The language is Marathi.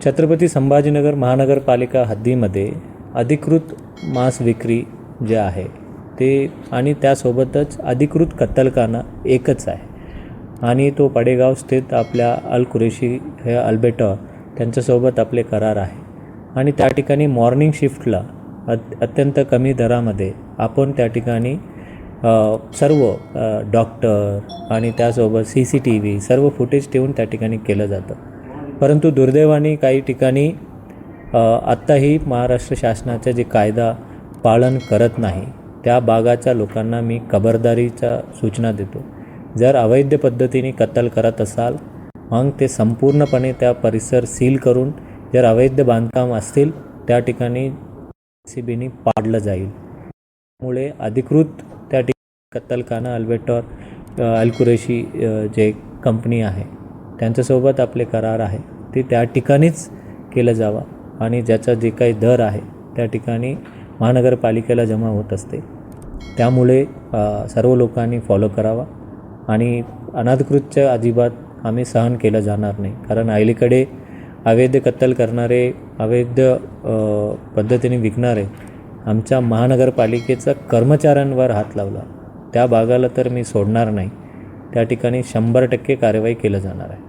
छत्रपती संभाजीनगर महानगरपालिका हद्दीमध्ये अधिकृत मांस विक्री जे आहे ते आणि त्यासोबतच अधिकृत कत्तलखाना एकच आहे आणि तो पडेगाव स्थित आपल्या अल कुरेशी हे अल्बर्टा त्यांच्यासोबत आपले करार आहे आणि त्या ठिकाणी मॉर्निंग शिफ्टला अत्यंत कमी दरामध्ये आपण त्या ठिकाणी सर्व डॉक्टर आणि त्यासोबत CCTV सर्व फुटेज ठेवून त्या ठिकाणी केलं जातं. परंतु दुर्दैवाने काही ठिकाणी आत्ताही महाराष्ट्र शासनाचा जे कायदा पालन करत नाही त्या भागाच्या लोकांना मी खबरदारीच्या सूचना देतो. जर अवैध पद्धतीने कत्तल करत असाल मग ते संपूर्णपणे त्या परिसर सील करून जर अवैध बांधकाम असतील त्या ठिकाणी CBने पाडलं जाईल. त्यामुळे अधिकृत त्या ठिकाणी कत्तलखाना अल्बर्टा अल कुरेशी जे कंपनी आहे त्यांच्यासोबत आपले करार आहे ते त्या ठिकाणीच केलं जावं आणि ज्याचा जे काही दर आहे त्या ठिकाणी महानगरपालिकेला जमा होत असते. त्यामुळे सर्व लोकांनी फॉलो करावा आणि अनधिकृतच्या अजिबात आम्ही सहन केलं जाणार नाही. कारण अलीकडे अवैध कत्तल करणारे अवैध पद्धतीने विकणारे आमच्या महानगरपालिकेचा कर्मचाऱ्यांवर हात लावला त्या भागाला तर मी सोडणार नाही. त्या ठिकाणी 100% कार्यवाही केलं जाणार आहे.